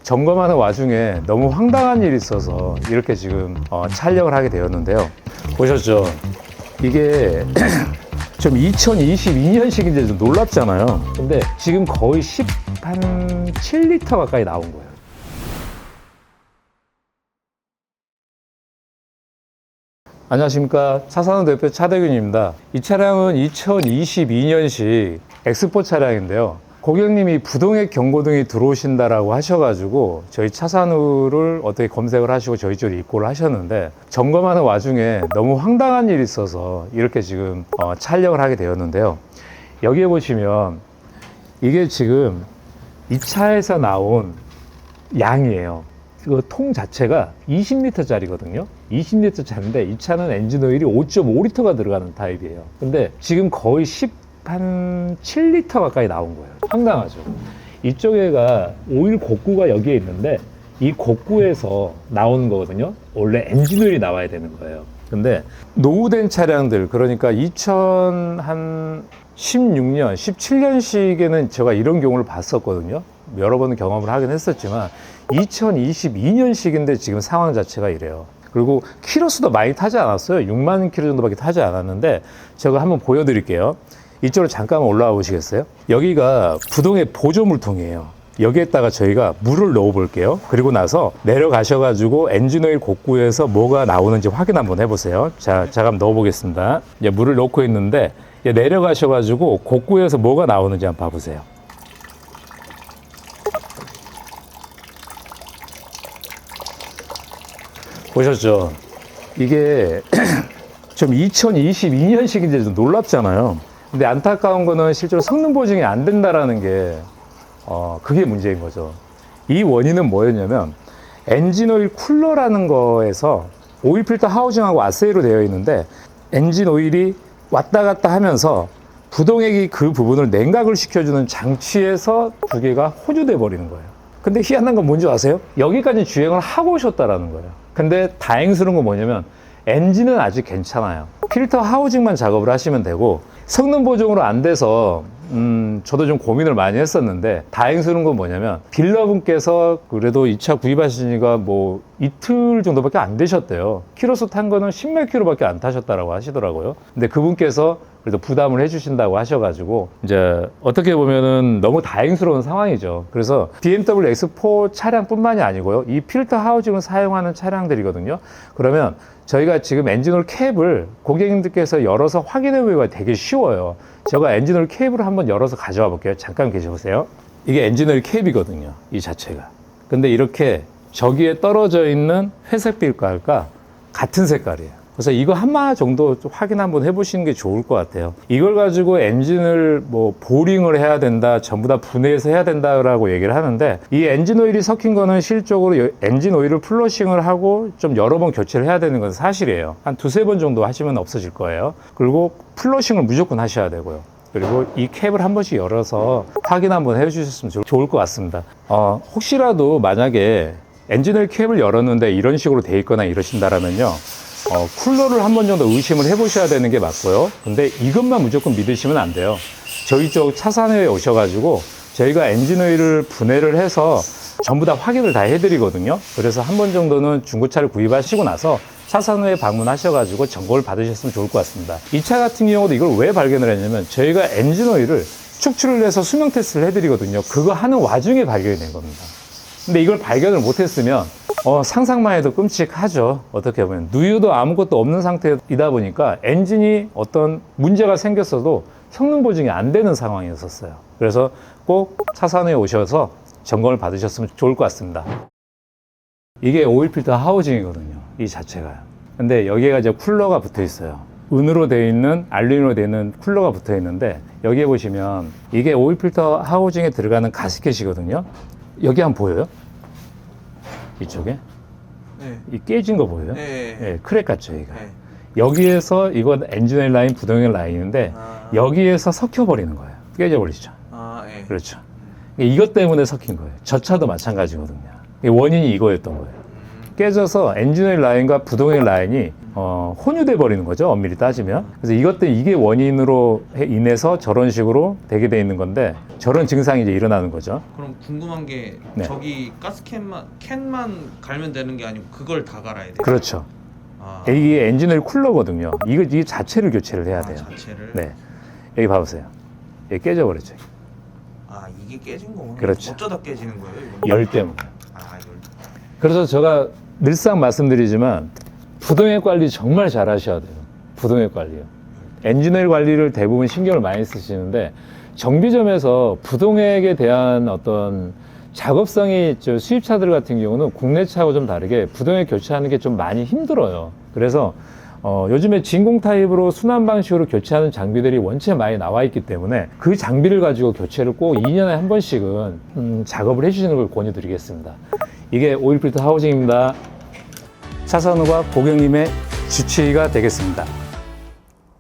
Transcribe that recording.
점검하는 와중에 너무 황당한 일이 있어서 이렇게 지금 촬영을 하게 되었는데요. 보셨죠? 이게 좀 2022년식인데 좀 놀랍잖아요. 근데 지금 거의 7리터 가까이 나온 거예요. 안녕하십니까. 차산호 대표 차대균입니다. 이 차량은 2022년식 엑스포 차량인데요. 고객님이 부동액 경고등이 들어오신다라고 하셔가지고 저희 차산호를 어떻게 검색을 하시고 저희 쪽으로 입고를 하셨는데, 점검하는 와중에 너무 황당한 일이 있어서 이렇게 지금 촬영을 하게 되었는데요. 여기에 보시면 이게 지금 이 차에서 나온 양이에요. 그 통 자체가 20리터 짜리거든요. 20리터 차인데 이 차는 엔진 오일이 5.5리터가 들어가는 타입이에요. 근데 지금 거의 7리터 가까이 나온 거예요. 황당하죠. 이쪽에가 오일 곡구가 여기에 있는데 이 곡구에서 나오는 거거든요. 원래 엔진 오일이 나와야 되는 거예요. 근데 노후된 차량들, 그러니까 2016년, 17년식에는 제가 이런 경우를 봤었거든요. 여러 번 경험을 하긴 했었지만 2022년식인데 지금 상황 자체가 이래요. 그리고 키로수도 많이 타지 않았어요. 6만 킬로 정도밖에 타지 않았는데 제가 한번 보여드릴게요. 이쪽으로 잠깐만 올라와 보시겠어요? 여기가 부동의 보조물통이에요. 여기에다가 저희가 물을 넣어 볼게요. 그리고 나서 내려가셔가지고 엔진오일 곡구에서 뭐가 나오는지 확인 한번 해보세요. 자, 잠깐 넣어 보겠습니다. 이제 물을 넣고 있는데 내려가셔가지고 곡구에서 뭐가 나오는지 한번 봐보세요. 보셨죠? 이게 좀 2022년식인데 좀 놀랍잖아요. 근데 안타까운 거는 실제로 성능 보증이 안 된다라는 게 그게 문제인 거죠. 이 원인은 뭐였냐면 엔진 오일 쿨러라는 거에서 오일 필터 하우징하고 아세이로 되어 있는데 엔진 오일이 왔다 갔다 하면서 부동액이 그 부분을 냉각을 시켜주는 장치에서 두 개가 호주돼 버리는 거예요. 근데 희한한 건 뭔지 아세요? 여기까지 주행을 하고 오셨다라는 거예요. 근데 다행스러운 건 뭐냐면 엔진은 아직 괜찮아요. 필터 하우징만 작업을 하시면 되고, 성능 보정으로 안 돼서 저도 좀 고민을 많이 했었는데 다행스러운 건 뭐냐면 딜러분께서 그래도 이 차 구입하신 지가 뭐 이틀 정도밖에 안 되셨대요. 키로수 탄 거는 10몇 킬로밖에 안 타셨다라고 하시더라고요. 근데 그분께서 그래도 부담을 해주신다고 하셔가지고 이제 어떻게 보면은 너무 다행스러운 상황이죠. 그래서 BMW X4 차량뿐만이 아니고요, 이 필터 하우징을 사용하는 차량들이거든요. 그러면 저희가 지금 엔진오일 캡을 고객님들께서 열어서 확인해 보기가 되게 쉬워요. 제가 엔진오일 캡을 한번 열어서 가져와 볼게요. 잠깐 계셔보세요. 이게 엔진오일 캡이거든요, 이 자체가. 근데 이렇게 저기에 떨어져 있는 회색 빛깔과 같은 색깔이에요. 그래서 이거 한마 정도 좀 확인 한번 해보시는 게 좋을 것 같아요. 이걸 가지고 엔진을 뭐 보링을 해야 된다, 전부 다 분해해서 해야 된다라고 얘기를 하는데, 이 엔진 오일이 섞인 거는 실적으로 엔진 오일을 플러싱을 하고 좀 여러 번 교체를 해야 되는 건 사실이에요. 한 두세 번 정도 하시면 없어질 거예요. 그리고 플러싱을 무조건 하셔야 되고요. 그리고 이 캡을 한 번씩 열어서 확인 한번 해주셨으면 좋을 것 같습니다. 혹시라도 만약에 엔진오일 캡을 열었는데 이런 식으로 돼 있거나 이러신다라면요, 쿨러를 한 번 정도 의심을 해보셔야 되는 게 맞고요. 근데 이것만 무조건 믿으시면 안 돼요. 저희 쪽 차산회에 오셔가지고 저희가 엔진오일을 분해를 해서 전부 다 확인을 다 해드리거든요. 그래서 한 번 정도는 중고차를 구입하시고 나서 차산회에 방문하셔가지고 점검을 받으셨으면 좋을 것 같습니다. 이 차 같은 경우도 이걸 왜 발견을 했냐면 저희가 엔진오일을 축출을 해서 수명 테스트를 해드리거든요. 그거 하는 와중에 발견이 된 겁니다. 근데 이걸 발견을 못했으면 상상만 해도 끔찍하죠. 어떻게 보면 누유도 아무것도 없는 상태이다 보니까 엔진이 어떤 문제가 생겼어도 성능 보증이 안 되는 상황이었어요. 그래서 꼭 차산회에 오셔서 점검을 받으셨으면 좋을 것 같습니다. 이게 오일 필터 하우징이거든요, 이 자체가. 근데 여기가 이제 쿨러가 붙어 있어요. 은으로 되어 있는, 알루미늄으로 되어 있는 쿨러가 붙어 있는데, 여기에 보시면 이게 오일 필터 하우징에 들어가는 가스켓이거든요. 여기 한번 보여요? 이쪽에? 네. 이 깨진 거 보여요? 네. 네, 크랙 같죠, 여기가. 네. 여기에서 이건 엔진오일 라인, 부동액 라인인데 여기에서 섞여버리는 거예요. 깨져버리죠. 네. 그렇죠. 이것 때문에 섞인 거예요. 저 차도 마찬가지거든요. 원인이 이거였던 거예요. 깨져서 엔진오일 라인과 부동액 라인이 혼유돼 버리는 거죠. 엄밀히 따지면. 그래서 이게 원인으로 인해서 저런 식으로 되게 돼 있는 건데 저런 증상이 이제 일어나는 거죠. 그럼 궁금한 게 네. 저기 캔만 갈면 되는 게 아니고 그걸 다 갈아야 돼요? 그렇죠. 아, 이게 엔진오일 쿨러거든요. 이 자체를 교체를 해야 돼요. 자체를? 네. 여기 봐보세요. 여기 깨져버렸죠. 아, 이게 깨진 거구나. 그렇죠. 어쩌다 깨지는 거예요? 이건? 열 때문에. 아, 열. 그래서 제가 늘상 말씀드리지만 부동액 관리 정말 잘 하셔야 돼요. 부동액 관리요. 엔진오일 관리를 대부분 신경을 많이 쓰시는데 정비점에서 부동액에 대한 어떤 작업성이 수입차들 같은 경우는 국내 차하고 좀 다르게 부동액 교체하는 게 좀 많이 힘들어요. 그래서 요즘에 진공 타입으로 순환 방식으로 교체하는 장비들이 원체 많이 나와 있기 때문에 그 장비를 가지고 교체를 꼭 2년에 한 번씩은 작업을 해주시는 걸 권유드리겠습니다. 이게 오일 필터 하우징입니다. 차선우가 고객님의 주치의가 되겠습니다.